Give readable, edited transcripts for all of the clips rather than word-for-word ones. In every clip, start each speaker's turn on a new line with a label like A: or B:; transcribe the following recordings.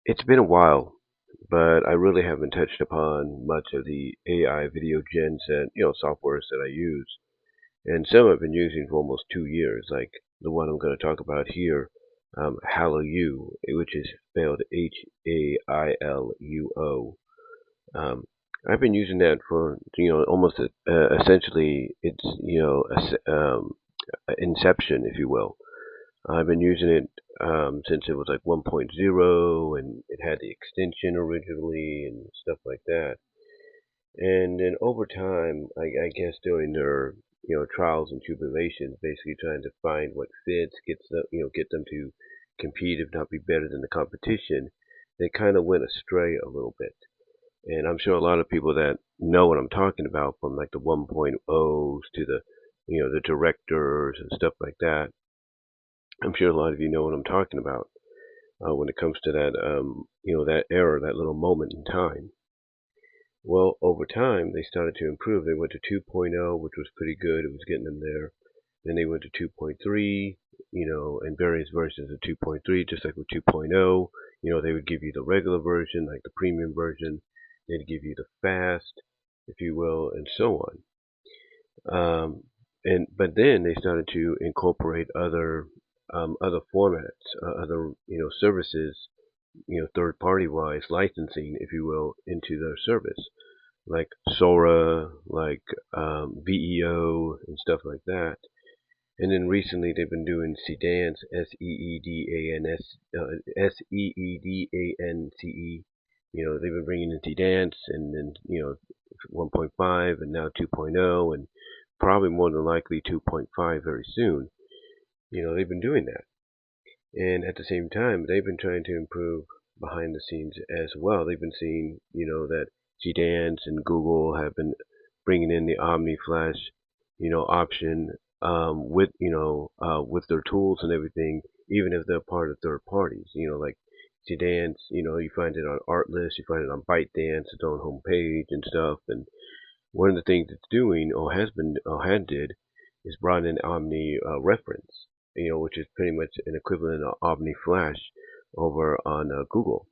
A: It's been a while, but I really haven't touched upon much of the AI video gen set, softwares that I use. And some I've been using for almost 2 years, like the one I'm going to talk about here, Hailuo, which is spelled Hailuo. Um, I've been using that for, almost essentially its, inception, if you will. I've been using it since it was like 1.0 and it had the extension originally and stuff like that. And then over time, I guess during their trials and tribulations, basically trying to find what fits, get them to compete, if not be better than the competition, they kind of went astray a little bit. And I'm sure a lot of people that know what I'm talking about, from like the 1.0s to the the directors and stuff like that. I'm sure a lot of you know what I'm talking about when it comes to that, that era, that little moment in time. Well, over time, they started to improve. They went to 2.0, which was pretty good. It was getting them there. Then they went to 2.3, and various versions of 2.3, just like with 2.0. They would give you the regular version, like the premium version. They'd give you the fast, if you will, and so on. But then they started to incorporate other formats, other services, third party wise, licensing, if you will, into their service, like Sora, like VEO and stuff like that. And then recently they've been doing Sedance, Seedance. They've been bringing in Sedance, and then 1.5, and now 2.0, and probably more than likely 2.5 very soon. They've been doing that. And at the same time, they've been trying to improve behind the scenes as well. They've been seeing, that Gdance and Google have been bringing in the Omni Flash, option with their tools and everything, even if they're part of third parties. Like Gdance, you find it on Artlist, you find it on ByteDance, its own homepage and stuff. And one of the things it's doing, or has been, or had did, is brought in Omni-Reference, which is pretty much an equivalent of Omni Flash over on Google.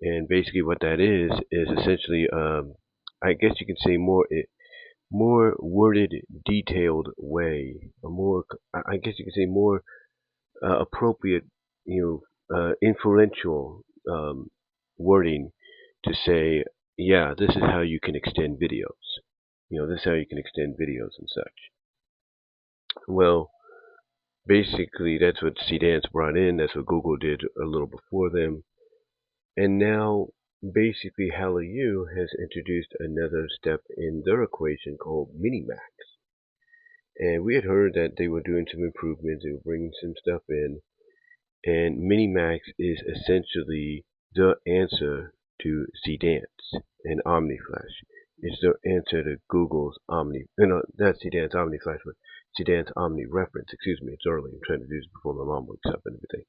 A: And basically, what that is essentially, I guess you could say, more worded, detailed way, a more, I guess you could say, more appropriate, inferential wording to say, yeah, this is how you can extend videos. This is how you can extend videos and such. Well, basically, that's what Sedance brought in. That's what Google did a little before them. And now, basically, Hailuo has introduced another step in their equation called MiniMax. And we had heard that they were doing some improvements. They were bringing some stuff in. And MiniMax is essentially the answer to Sedance and OmniFlash. It's the answer to Google's not Sedance OmniFlash, but Sedance Omni-Reference. Excuse me, it's early. I'm trying to do this before my mom wakes up and everything.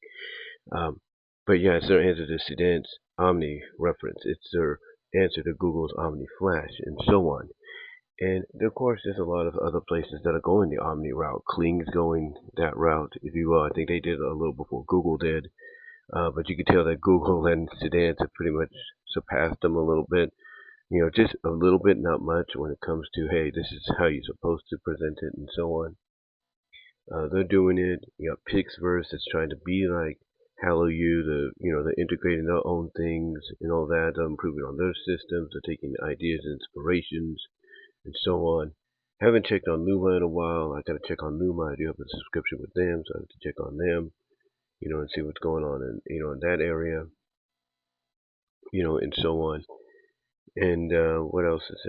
A: But yeah, it's their answer to Sedance Omni-Reference. It's their answer to Google's Omni-Flash, and so on. And of course, there's a lot of other places that are going the Omni route. Kling's going that route, if you will. I think they did a little before Google did. But you can tell that Google and Sedance have pretty much surpassed them a little bit. Just a little bit, not much, when it comes to, hey, this is how you're supposed to present it, and so on. They're doing it. You got Pixverse that's trying to be like Hailuo. They're integrating their own things and all that. They're improving on their systems. They're taking ideas and inspirations and so on. Haven't checked on Luma in a while. I gotta check on Luma. I do have a subscription with them, so I have to check on them, and see what's going on in that area, and so on. And what else is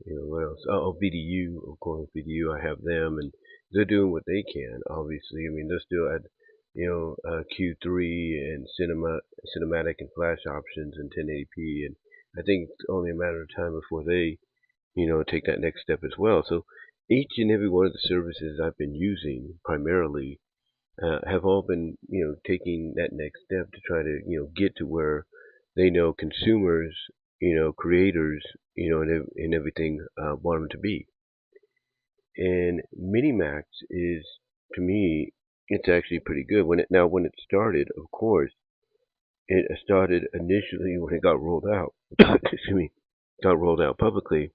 A: what else? Oh, VDU, of course, VDU. I have them, and they're doing what they can. Obviously, I mean, they're still at Q3 and cinematic and flash options and 1080p, and I think it's only a matter of time before they take that next step as well. So each and every one of the services I've been using primarily have all been, taking that next step to try to, get to where they know consumers, creators, and everything want them to be. And MiniMax is, to me, it's actually pretty good. When it started, of course, it started initially when it got rolled out. Excuse me, got rolled out publicly.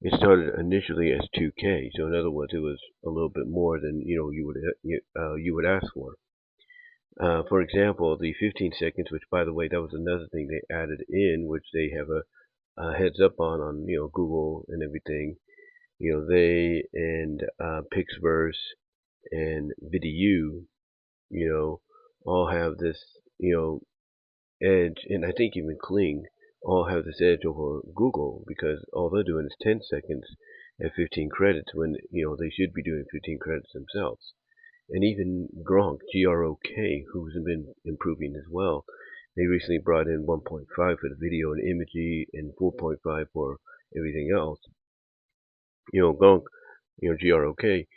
A: It started initially as 2K. So in other words, it was a little bit more than you would ask for. For example, the 15 seconds, which by the way, that was another thing they added in, which they have a heads up on Google and everything. They and Pixverse and Video, all have this, edge, and I think even Kling all have this edge over Google because all they're doing is 10 seconds at 15 credits when, they should be doing 15 credits themselves. And even Gronk, G-R-O-K, who's been improving as well, they recently brought in 1.5 for the video and imagery and 4.5 for everything else. Gronk, G-R-O-K,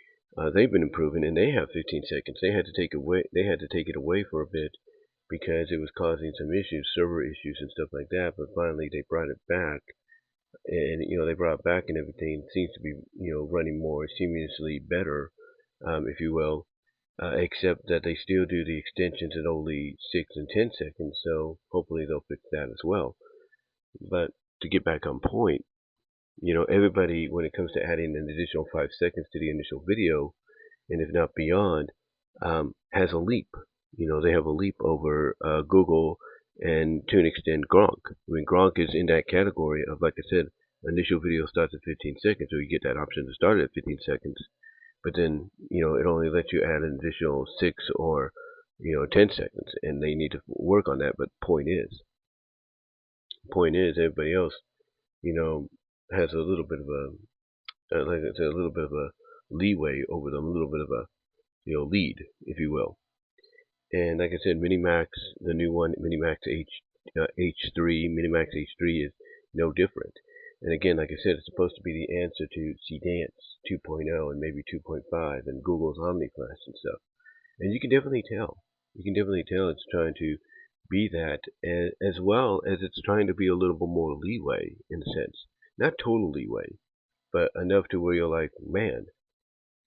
A: they've been improving and they have 15 seconds. They had to take it away for a bit because it was causing some issues, server issues and stuff like that. But finally, they brought it back, and they brought it back, and everything seems to be running more seamlessly better, if you will. Except that they still do the extensions at only 6 and 10 seconds, so hopefully they'll fix that as well. But to get back on point, everybody, when it comes to adding an additional 5 seconds to the initial video, and if not beyond, has a leap. They have a leap over Google and to an extent Gronk. I mean, Gronk is in that category of, like I said, initial video starts at 15 seconds, so you get that option to start at 15 seconds. But then, it only lets you add an additional 6 or, 10 seconds, and they need to work on that. But point is, everybody else, has a little bit of like I said, a little bit of a leeway over them, a little bit of a, lead, if you will. And like I said, MiniMax, the new one, MiniMax H3, MiniMax H3 is no different. And again, like I said, it's supposed to be the answer to Dance 2.0 and maybe 2.5 and Google's Omni-Flash and stuff. And you can definitely tell. You can definitely tell it's trying to be that, as well as it's trying to be a little bit more leeway in a sense. Not total leeway, but enough to where you're like, man,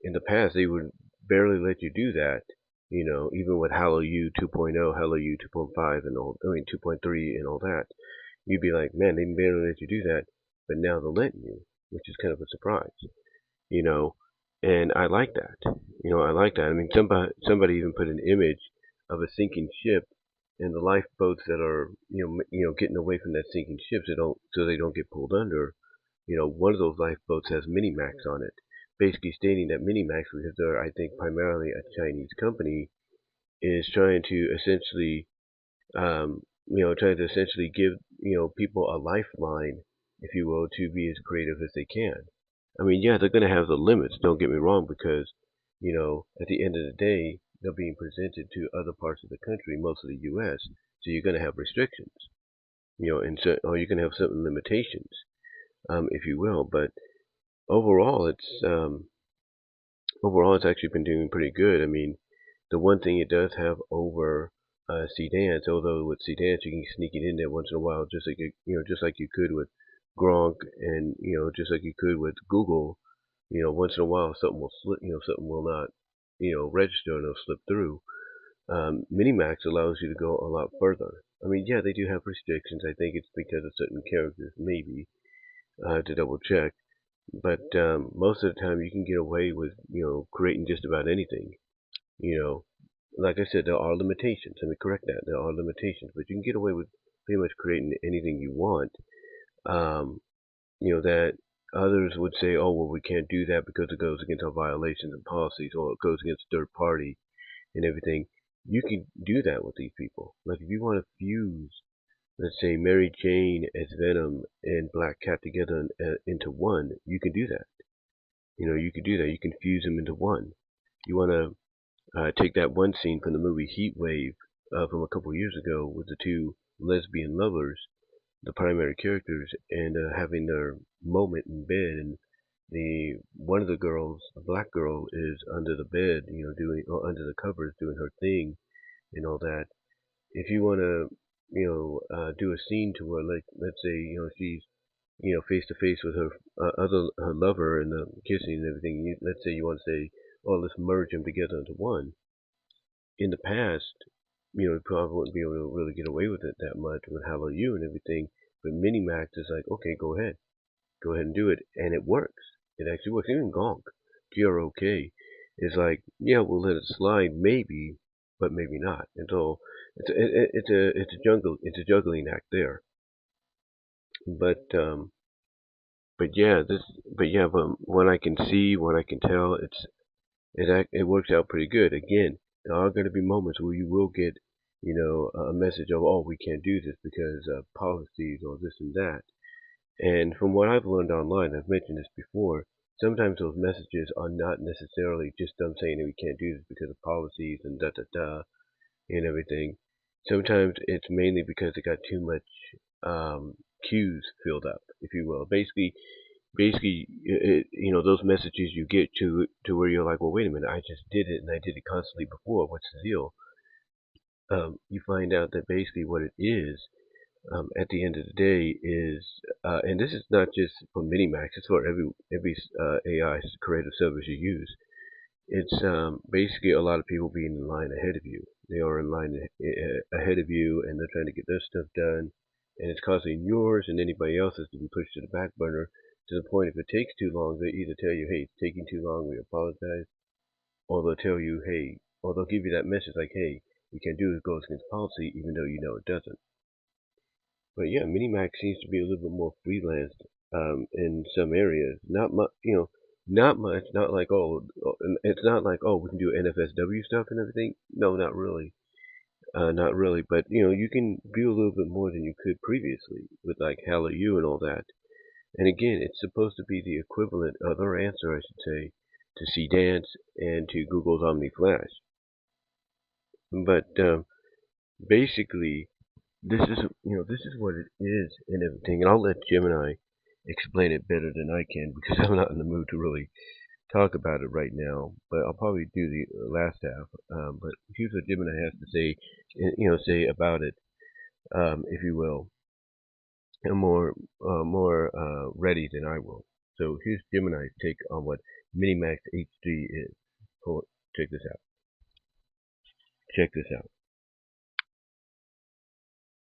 A: in the past they would barely let you do that. Even with Hailuo 2.0, Hailuo 2.5 and all, 2.3 and all that, you'd be like, man, they barely let you do that, but now they're letting you, which is kind of a surprise, and I like that. I like that. I mean, somebody even put an image of a sinking ship and the lifeboats that are, getting away from that sinking ship so they don't get pulled under. One of those lifeboats has MiniMax on it, basically stating that MiniMax, because they're, I think, primarily a Chinese company, is trying to essentially, give, people a lifeline, if you will, to be as creative as they can. I mean, yeah, they're going to have the limits, don't get me wrong, because, at the end of the day, they're being presented to other parts of the country, most of the U.S., so you're going to have restrictions, or you're going to have certain limitations, if you will, but overall, it's actually been doing pretty good. I mean, the one thing it does have over Dance, although with Dance you can sneak it in there once in a while, just like just like you could with Gronk, and just like you could with Google. Once in a while something will slip, something will not, register and it'll slip through. Minimax allows you to go a lot further. I mean, yeah, they do have restrictions. I think it's because of certain characters, maybe. I have to double check. But most of the time you can get away with, creating just about anything. You know, like I said, there are limitations. Let me correct that. There are limitations, but you can get away with pretty much creating anything you want. Um, that others would say, oh, well, we can't do that because it goes against our violations and policies, or it goes against third party and everything. You can do that with these people. Like if you want to fuse, let's say, Mary Jane as Venom and Black Cat together into one, you can do that. You can do that. You can fuse them into one. You want to take that one scene from the movie Heat Wave from a couple years ago with the two lesbian lovers, the primary characters, and having their moment in bed, and one of the girls, the black girl, is under the bed, doing, or under the covers, doing her thing and all that. If you want to, do a scene to where, like, let's say, she's, face to face with her her lover and the kissing and everything. Let's say you want to say, oh, let's merge them together into one. In the past, probably wouldn't be able to really get away with it that much with Hailuo and everything. But MiniMax is like, okay, go ahead and do it, and it works. It actually works. Even Gonk, GROK, is like, yeah, we'll let it slide, maybe, but maybe not. And so it's a juggling act there. But what I can see, what I can tell, it works out pretty good. Again, there are going to be moments where you will get, a message of, oh, we can't do this because of policies or this and that. And from what I've learned online, I've mentioned this before, sometimes those messages are not necessarily just them saying that we can't do this because of policies and da da da and everything. Sometimes it's mainly because they got too much queues filled up, if you will. Basically, those messages you get to where you're like, well, wait a minute, I just did it and I did it constantly before. What's the deal? You find out that basically what it is, at the end of the day, is, and this is not just for MiniMax, it's for every AI creative service you use. It's basically a lot of people being in line ahead of you. They are in line ahead of you, and they're trying to get their stuff done, and it's causing yours and anybody else's to be pushed to the back burner, to the point if it takes too long, they either tell you, hey, it's taking too long, we apologize, or they'll tell you, hey, or they'll give you that message like, hey, we can't do it, goes against policy, even though you know it doesn't. But yeah, MiniMax seems to be a little bit more freelanced in some areas. Not much, not much. Not like, it's not like, oh, we can do NFSW stuff and everything. No, not really. Not really. But you can do a little bit more than you could previously with like Hailuo and all that. And again, it's supposed to be the equivalent, their answer, I should say, to CDance and to Google's Omni Flash. But basically, this is what it is and everything. And I'll let Gemini explain it better than I can because I'm not in the mood to really talk about it right now. But I'll probably do the last half. But here's what Gemini has to say, say about it, if you will, and more ready than I will. So here's Gemini's take on what MiniMax H3 is. Check this out. Check this out.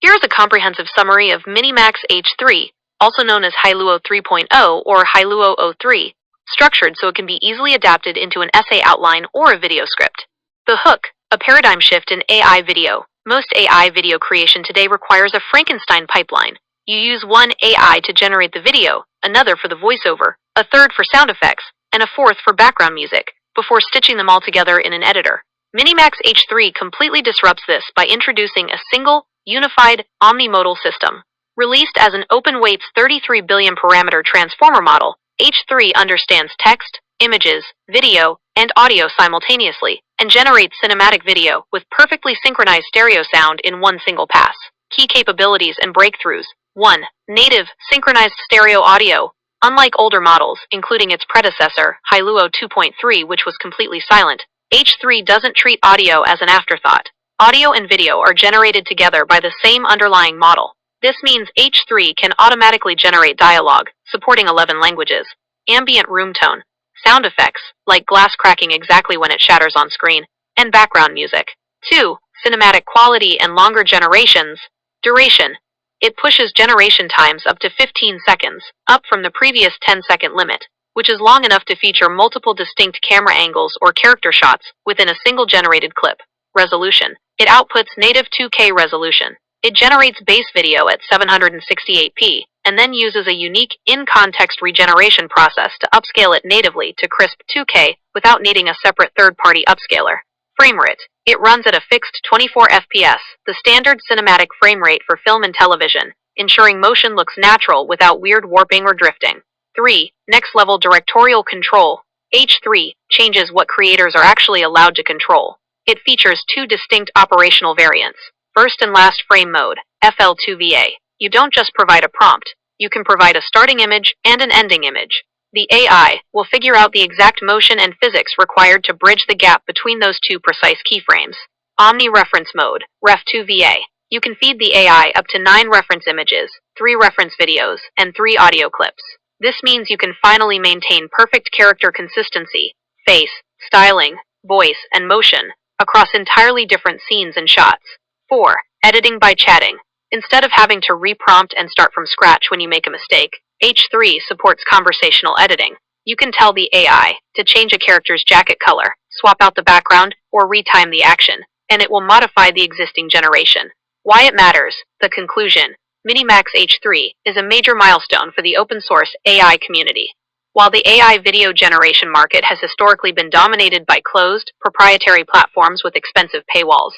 B: Here's a comprehensive summary of MiniMax H3, also known as Hailuo 3.0 or Hailuo 03, structured so it can be easily adapted into an essay outline or a video script. The hook, a paradigm shift in AI video. Most AI video creation today requires a Frankenstein pipeline. You use one AI to generate the video, another for the voiceover, a third for sound effects, and a fourth for background music, before stitching them all together in an editor. MiniMax H3 completely disrupts this by introducing a single, unified, omni-modal system. Released as an open-weights 33 billion parameter transformer model, H3 understands text, images, video, and audio simultaneously, and generates cinematic video with perfectly synchronized stereo sound in one single pass. Key capabilities and breakthroughs. 1. Native, synchronized stereo audio. Unlike older models, including its predecessor, Hailuo 2.3, which was completely silent, H3 doesn't treat audio as an afterthought. Audio and video are generated together by the same underlying model. This means H3 can automatically generate dialogue, supporting 11 languages, ambient room tone, sound effects, like glass cracking exactly when it shatters on screen, and background music. 2. Cinematic quality and longer generations. Duration. It pushes generation times up to 15 seconds, up from the previous 10-second limit, which is long enough to feature multiple distinct camera angles or character shots within a single generated clip. Resolution. It outputs native 2K resolution. It generates base video at 768p, and then uses a unique in-context regeneration process to upscale it natively to crisp 2K without needing a separate third-party upscaler. Frame rate. It runs at a fixed 24 FPS, the standard cinematic frame rate for film and television, ensuring motion looks natural without weird warping or drifting. 3. Next-level directorial control. H3 changes what creators are actually allowed to control. It features 2 distinct operational variants. First and last frame mode, FL2VA. You don't just provide a prompt, you can provide a starting image and an ending image. The AI will figure out the exact motion and physics required to bridge the gap between those 2 precise keyframes. Omni-Reference Mode, Ref2VA. You can feed the AI up to 9 reference images, 3 reference videos, and 3 audio clips. This means you can finally maintain perfect character consistency, face, styling, voice, and motion, across entirely different scenes and shots. 4. Editing by chatting. Instead of having to reprompt and start from scratch when you make a mistake, H3 supports conversational editing. You can tell the AI to change a character's jacket color, swap out the background, or retime the action, and it will modify the existing generation. Why it matters. The conclusion. MiniMax H3 is a major milestone for the open source AI community. While the AI video generation market has historically been dominated by closed, proprietary platforms with expensive paywalls,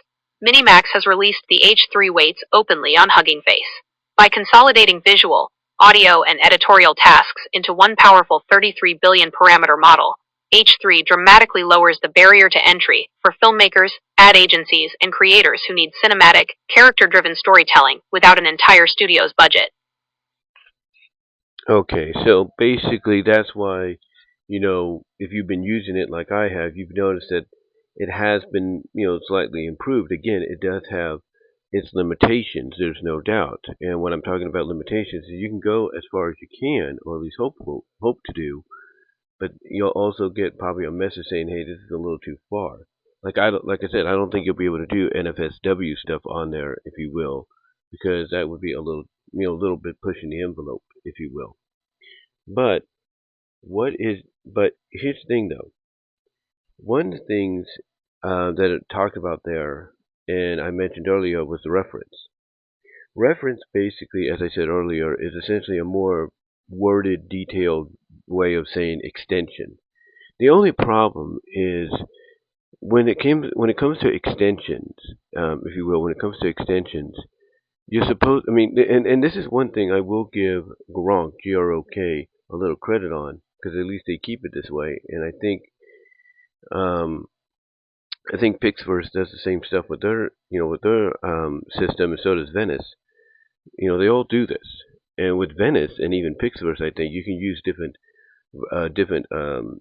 B: MiniMax has released the H3 weights openly on Hugging Face. By consolidating visual, audio, and editorial tasks into one powerful 33 billion parameter model, H3 dramatically lowers the barrier to entry for filmmakers, ad agencies, and creators who need cinematic, character-driven storytelling without an entire studio's budget.
A: Okay, so basically that's why, if you've been using it like I have, you've noticed that it has been, slightly improved. Again, it does have its limitations, there's no doubt. And when I'm talking about limitations, is you can go as far as you can, or at least hope to do, but you'll also get probably a message saying, hey, this is a little too far. Like I said, I don't think you'll be able to do NFSW stuff on there, if you will, because that would be a little bit pushing the envelope, if you will. But but here's the thing though. One of the things that it talked about there, and I mentioned earlier, was the reference. Reference basically, as I said earlier, is essentially a more worded, detailed way of saying extension. The only problem is when it comes to extensions, if you will, when it comes to extensions, you're supposed. I mean, and this is one thing I will give Gronk, GROK, a little credit on, because at least they keep it this way. And um, I think Pixverse does the same stuff with their, system, and so does Venice. They all do this. And with Venice and even Pixverse, I think you can use different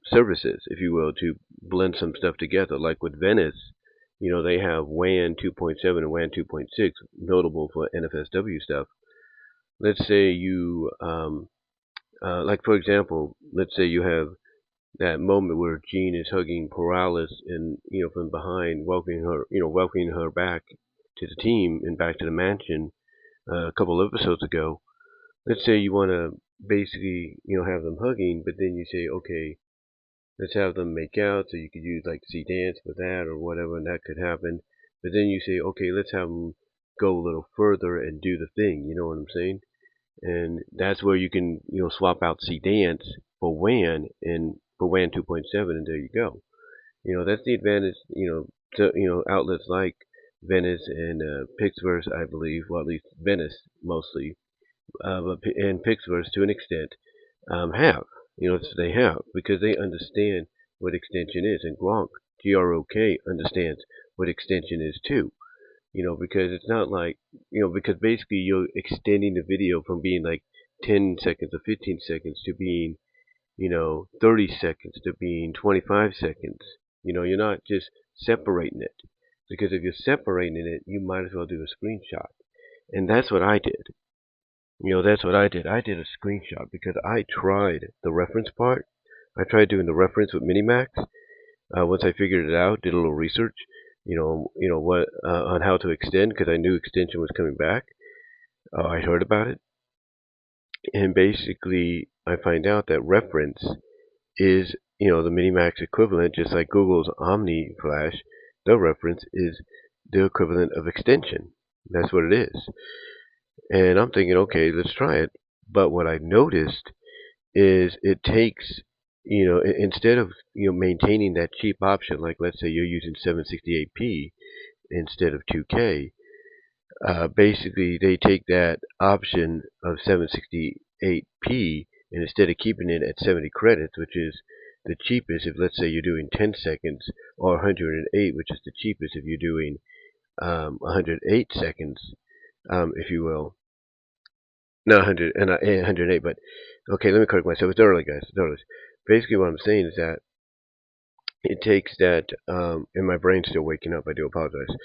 A: services, if you will, to blend some stuff together. Like with Venice, they have WAN 2.7 and WAN 2.6, notable for NFSW stuff. Let's say like for example, let's say you have that moment where Jean is hugging Perales and from behind, welcoming her back to the team and back to the mansion a couple of episodes ago. Let's say you want to basically have them hugging, but then you say, okay, let's have them make out, so you could use like see dance with that or whatever, and that could happen. But then you say, okay, let's have them go a little further and do the thing. You know what I'm saying? And that's where you can swap out C dance for WAN and for WAN 2.7, and there you go. That's the advantage. To outlets like Venice and Pixverse, I believe, well at least Venice mostly, and Pixverse to an extent have. They have, because they understand what extension is, and Gronk, GROK, understands what extension is too. Because it's not like, because basically you're extending the video from being like 10 seconds or 15 seconds to being, 30 seconds to being 25 seconds. You're not just separating it. Because if you're separating it, you might as well do a screenshot. And that's what I did. That's what I did. I did a screenshot because I tried the reference part. I tried doing the reference with MiniMax. Once I figured it out, did a little research, what on how to extend, because I knew extension was coming back. I heard about it, and basically I find out that reference is the MiniMax equivalent, just like Google's Omni Flash. The reference is the equivalent of extension. That's what it is. And I'm thinking, okay, let's try it. But what I noticed is it takes, instead of maintaining that cheap option, like let's say you're using 768p instead of 2K, basically they take that option of 768p, and instead of keeping it at 70 credits, which is the cheapest if let's say you're doing 10 seconds, or 108, which is the cheapest if you're doing 108 seconds, if you will. Not 100 and 108, but okay, let me correct myself. It's early, guys. It's early. Basically, what I'm saying is that it takes that, and my brain's still waking up. I do apologize.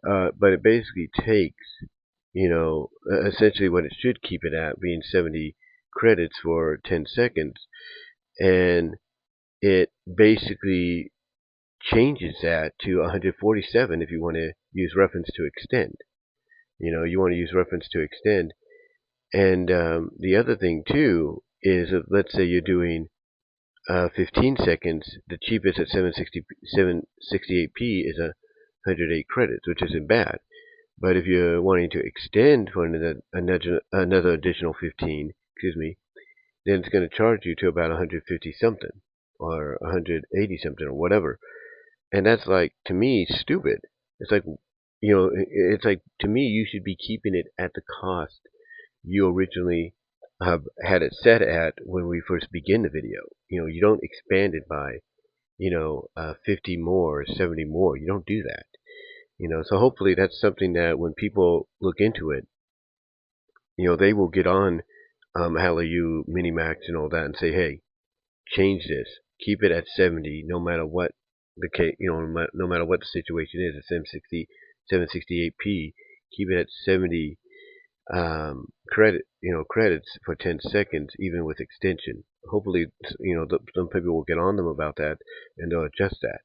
A: But it basically takes, essentially what it should keep it at, being 70 credits for 10 seconds, and it basically changes that to 147 if you want to use reference to extend. You want to use reference to extend. And the other thing too is, let's say you're doing 15 seconds, the cheapest at 768p is 108 credits, which isn't bad. But if you're wanting to extend for another additional 15, then it's going to charge you to about 150 something or 180 something or whatever. And that's, like, to me, stupid. It's like, it's like, to me, you should be keeping it at the cost you originally had it set at when we first begin the video. You don't expand it by, 50 more, 70 more. You don't do that. So hopefully that's something that when people look into it, they will get on Hailuo, MiniMax, and all that, and say, hey, change this. Keep it at 70, no matter what the case, no matter what the situation is. At 768p, keep it at 70 credits for 10 seconds, even with extension. Hopefully, some people will get on them about that, and they'll adjust that.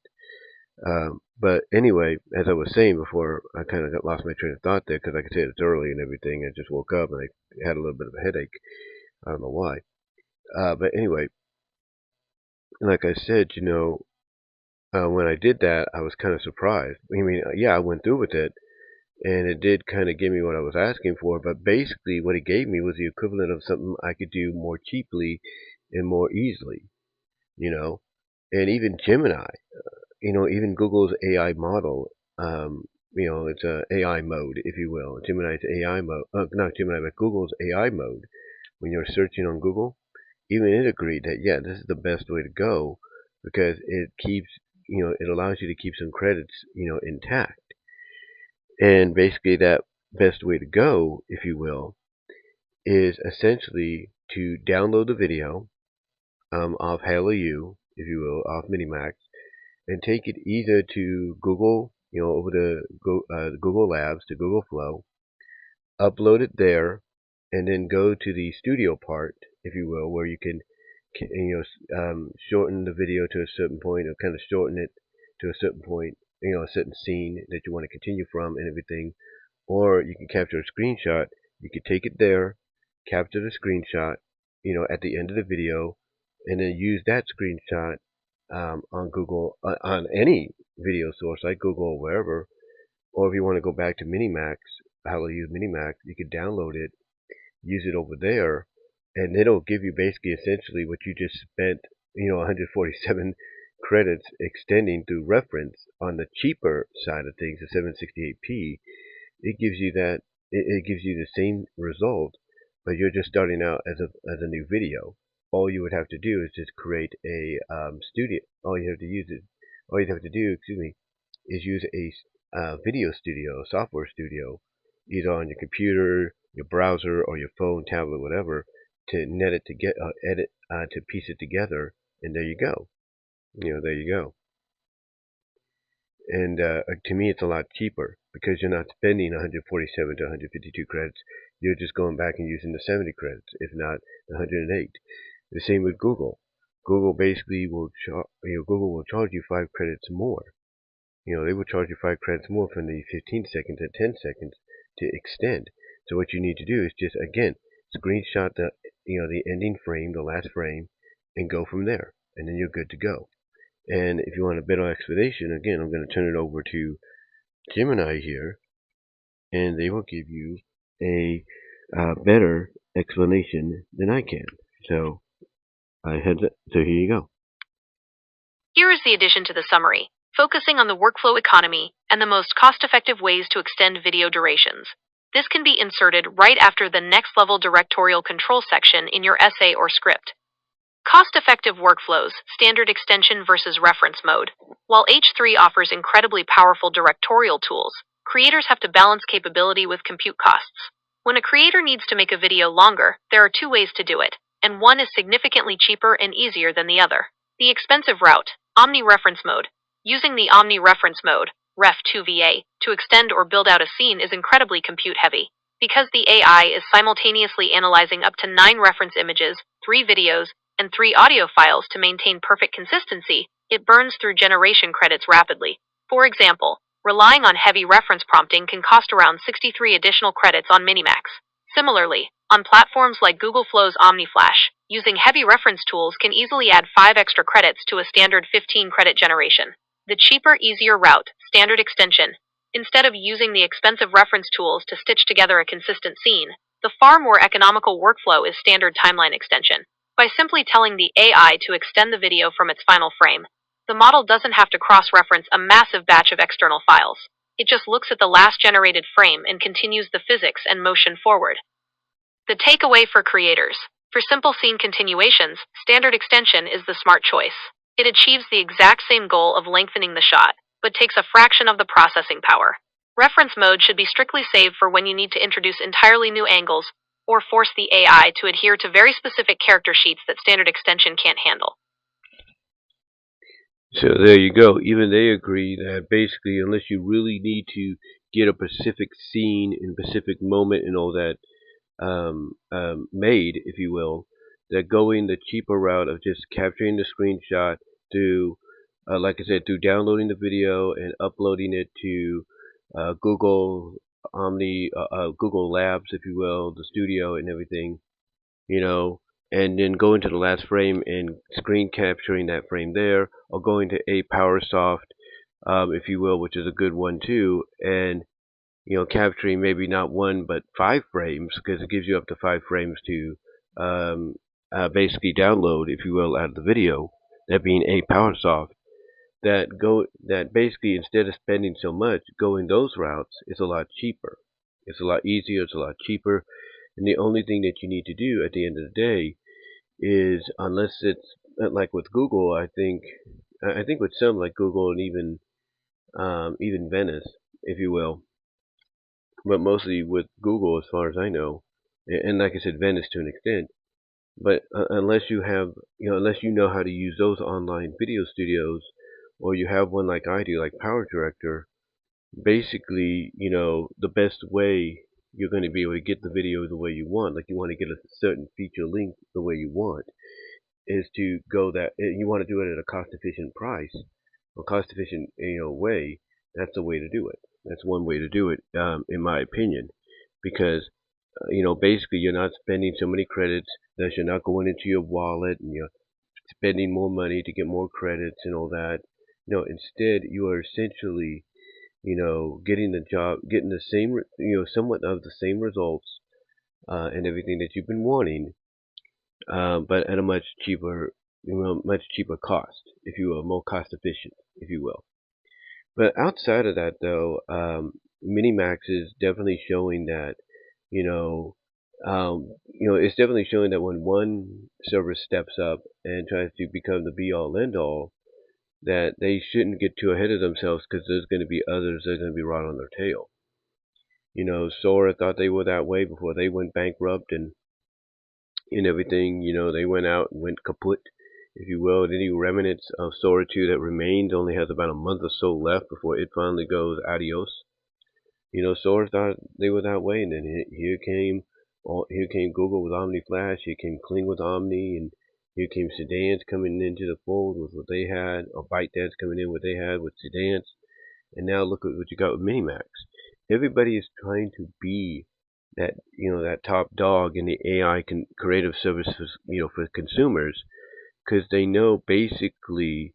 A: But anyway, as I was saying before, I kind of lost my train of thought there, because like I said, it's early and everything. I just woke up and I had a little bit of a headache. I don't know why. But anyway, like I said, when I did that, I was kind of surprised. I went through with it, and it did kind of give me what I was asking for, but basically what it gave me was the equivalent of something I could do more cheaply and more easily, and even Gemini, even Google's AI model, it's a AI mode, if you will. Gemini's AI mode, not Gemini, but Google's AI mode. When you're searching on Google, even it agreed that, yeah, this is the best way to go, because it keeps, it allows you to keep some credits, intact. And basically that best way to go, if you will, is essentially to download the video off Hailuo, if you will, off MiniMax, and take it either to Google, over to Google Labs, to Google Flow, upload it there, and then go to the studio part, if you will, where you can shorten the video to a certain point, or kind of shorten it to a certain point, a certain scene that you want to continue from and everything. Or you can capture a screenshot. You could take it there, capture the screenshot, at the end of the video, and then use that screenshot on Google, on any video source like Google or wherever. Or if you want to go back to MiniMax, Hailuo MiniMax, you could download it, use it over there, and it'll give you basically essentially what you just spent, 147 credits extending through reference on the cheaper side of things, the 768p. It gives you that. It gives you the same result, but you're just starting out as a new video. All you would have to do is just create a studio. All you have to do, is use a video studio, software studio, either on your computer, your browser, or your phone, tablet, whatever, to net it to edit, to piece it together, and there you go. There you go. And to me, it's a lot cheaper, because you're not spending 147 to 152 credits. You're just going back and using the 70 credits, if not the 108. The same with Google. Google basically will Google will charge you 5 credits more. They will charge you 5 credits more from the 15 seconds to 10 seconds to extend. So what you need to do is just, again, screenshot the ending frame, the last frame, and go from there, and then you're good to go. And if you want a better explanation, again, I'm going to turn it over to Gemini here, and they will give you a better explanation than I can. So here you go.
B: Here is the addition to the summary, focusing on the workflow economy and the most cost-effective ways to extend video durations. This can be inserted right after the next-level directorial control section in your essay or script. Cost-effective workflows, standard extension versus reference mode. While H3 offers incredibly powerful directorial tools, creators have to balance capability with compute costs. When a creator needs to make a video longer, there are 2 ways to do it, and one is significantly cheaper and easier than the other. The expensive route, Omni-Reference Mode. Using the Omni-Reference Mode, Ref2VA, to extend or build out a scene is incredibly compute-heavy. Because the AI is simultaneously analyzing up to 9 reference images, 3 videos, and 3 audio files to maintain perfect consistency, It burns through generation credits rapidly. For example, relying on heavy reference prompting can cost around 63 additional credits on MiniMax. Similarly, on platforms like Google Flow's OmniFlash, using heavy reference tools can easily add 5 extra credits to a standard 15 credit generation. The cheaper, easier route, standard extension. Instead of using the expensive reference tools to stitch together a consistent scene, the far more economical workflow is standard timeline extension. By simply telling the AI to extend the video from its final frame, the model doesn't have to cross-reference a massive batch of external files. It just looks at the last generated frame and continues the physics and motion forward. The takeaway for creators. For simple scene continuations, standard extension is the smart choice. It achieves the exact same goal of lengthening the shot, but takes a fraction of the processing power. Reference mode should be strictly saved for when you need to introduce entirely new angles or force the AI to adhere to very specific character sheets that standard extension can't handle.
A: So there you go. Even they agree that basically, unless you really need to get a specific scene in a specific moment and all that made, if you will, that going the cheaper route of just capturing the screenshot through, like I said, through downloading the video and uploading it to Google Google Labs, if you will, the studio and everything, you know, and then going to the last frame and screen capturing that frame there, or going to a PowerSoft, if you will, which is a good one too, and capturing maybe not one but 5 frames, because it gives you up to 5 frames to basically download, if you will, out of the video. That being a PowerSoft, that basically, instead of spending so much going those routes, it's a lot cheaper. It's a lot easier. It's a lot cheaper. And the only thing that you need to do at the end of the day is, unless it's like with Google, I think with some like Google and even Venice, if you will, but mostly with Google, as far as I know, and like I said, Venice to an extent. But unless you have, unless you know how to use those online video studios, or you have one like I do, like Power Director, basically, the best way you're going to be able to get the video the way you want, like you want to get a certain feature length the way you want, is to go that you want to do it at a cost-efficient price, or cost-efficient, way. That's the way to do it. That's one way to do it, in my opinion, because basically you're not spending so many credits that you're not going into your wallet and you're spending more money to get more credits and all that. Instead you are essentially, getting the same, somewhat of the same results, and everything that you've been wanting, but at a much cheaper cost, if you will, more cost efficient, if you will. But outside of that, though, MiniMax is definitely showing that, it's definitely showing that when one service steps up and tries to become the be-all, end-all, that they shouldn't get too ahead of themselves, because there's going to be others that are going to be right on their tail. Sora thought they were that way before they went bankrupt and everything. They went out and went kaput, if you will. Any remnants of Sora 2 that remains only has about a month or so left before it finally goes adios. Sora thought they were that way, and then here came Google with OmniFlash, here came Kling with Omni, and here came Sedans coming into the fold with what they had, or ByteDance coming in with what they had with Sedans, and now look at what you got with MiniMax. Everybody is trying to be that top dog in the AI creative services, for consumers, because they know basically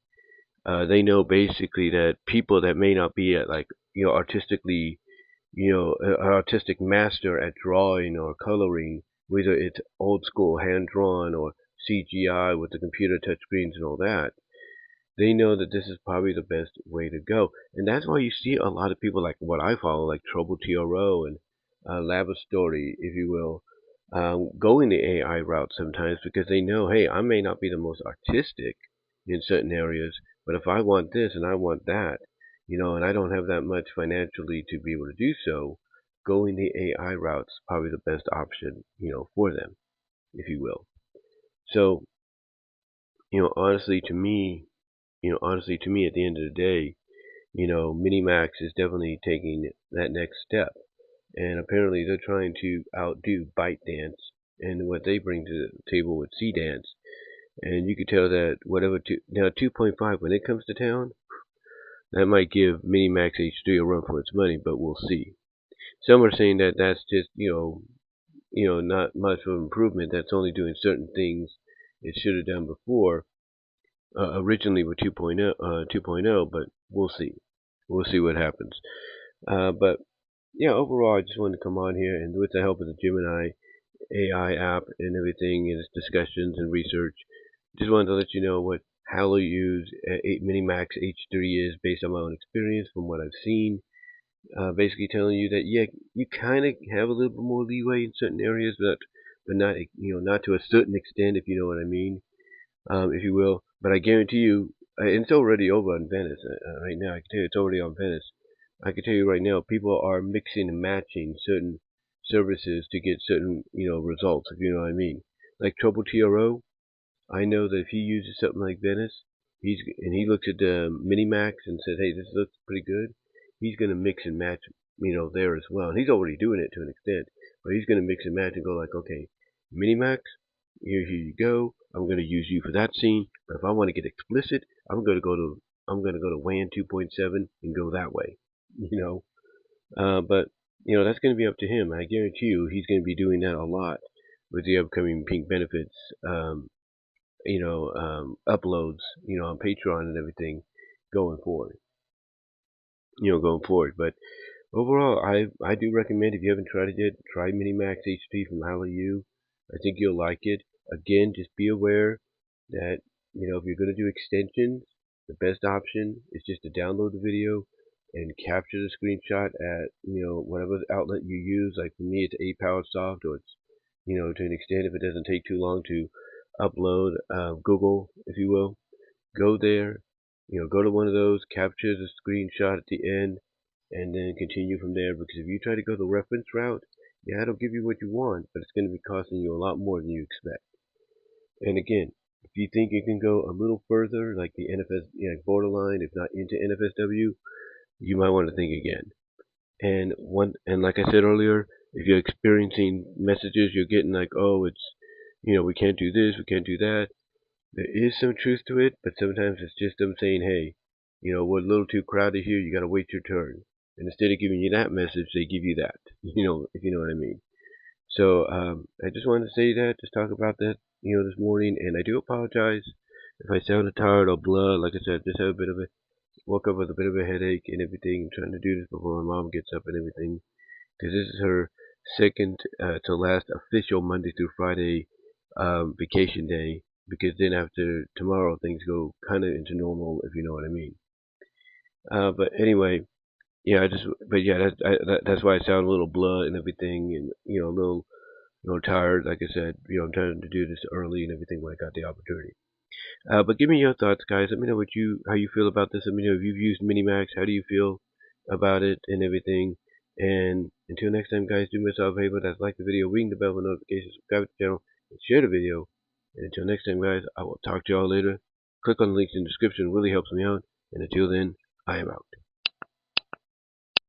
A: that people that may not be at, like, artistically, an artistic master at drawing or coloring, whether it's old school hand drawn or CGI with the computer touchscreens and all that, they know that this is probably the best way to go. And that's why you see a lot of people like what I follow, like Trouble TRO and Lava Story, if you will, going the AI route sometimes, because they know, hey, I may not be the most artistic in certain areas, but if I want this and I want that, and I don't have that much financially to be able to do so, going the AI route's probably the best option, for them, if you will. So, honestly to me, at the end of the day, MiniMax is definitely taking that next step. And apparently they're trying to outdo ByteDance and what they bring to the table with Sedance. And you can tell that whatever now 2.5 when it comes to town, that might give MiniMax H3 a run for its money, but we'll see. Some are saying that that's just not much of an improvement. That's only doing certain things it should have done before, originally with 2.0, but we'll see. We'll see what happens. But yeah, overall, I just wanted to come on here and with the help of the Gemini AI app and everything, and its discussions and research, just wanted to let you know what Hailuo MiniMax H3 is based on my own experience from what I've seen. Basically telling you that yeah, you kind of have a little bit more leeway in certain areas, but not not to a certain extent, if you know what I mean, if you will. But I guarantee you, and it's already over on Venice right now. I can tell you it's already on Venice. I can tell you right now, people are mixing and matching certain services to get certain results, if you know what I mean. Like Trouble TRO, I know that if he uses something like Venice, he looks at the MiniMax and says, "Hey, this looks pretty good." He's going to mix and match, there as well. And he's already doing it to an extent, but he's going to mix and match and go like, "Okay, MiniMax, here you go. I'm going to use you for that scene. But if I want to get explicit, I'm going to go to WAN 2.7 and go that way." But that's going to be up to him. I guarantee you, he's going to be doing that a lot with the upcoming Pink Benefits uploads, on Patreon and everything going forward. But overall, I do recommend, if you haven't tried it yet, try MiniMax H3 from Hailuo. I think you'll like it. Again, just be aware that, if you're going to do extensions, the best option is just to download the video and capture the screenshot at, whatever outlet you use. Like for me, it's APowerSoft, or it's, to an extent, if it doesn't take too long to upload, Google, if you will. Go there, go to one of those, capture the screenshot at the end, and then continue from there. Because if you try to go the reference route, yeah, it'll give you what you want, but it's going to be costing you a lot more than you expect. And again, if you think you can go a little further, like the NFS, borderline, if not into NFSW, you might want to think again. And like I said earlier, if you're experiencing messages you're getting like, oh, it's, we can't do this, we can't do that, there is some truth to it, but sometimes it's just them saying, hey, we're a little too crowded here, you gotta wait your turn. And instead of giving you that message, they give you that, if you know what I mean. So, I just wanted to say that, just talk about that, this morning, and I do apologize if I sounded tired or blah. Like I said, just have woke up with a bit of a headache and everything, trying to do this before my mom gets up and everything, because this is her second to last official Monday through Friday vacation day, because then after tomorrow things go kind of into normal, if you know what I mean. But anyway, yeah, that's why I sound a little blah and everything, and a little tired. Like I said, I'm trying to do this early and everything when I got the opportunity. But give me your thoughts, guys. Let me know how you feel about this. Let me know if you've used MiniMax. How do you feel about it and everything? And until next time, guys, do myself a favor. That's like the video, ring the bell for notifications, subscribe to the channel, and share the video. And until next time, guys, I will talk to y'all later. Click on the links in the description. It really helps me out. And until then, I am out.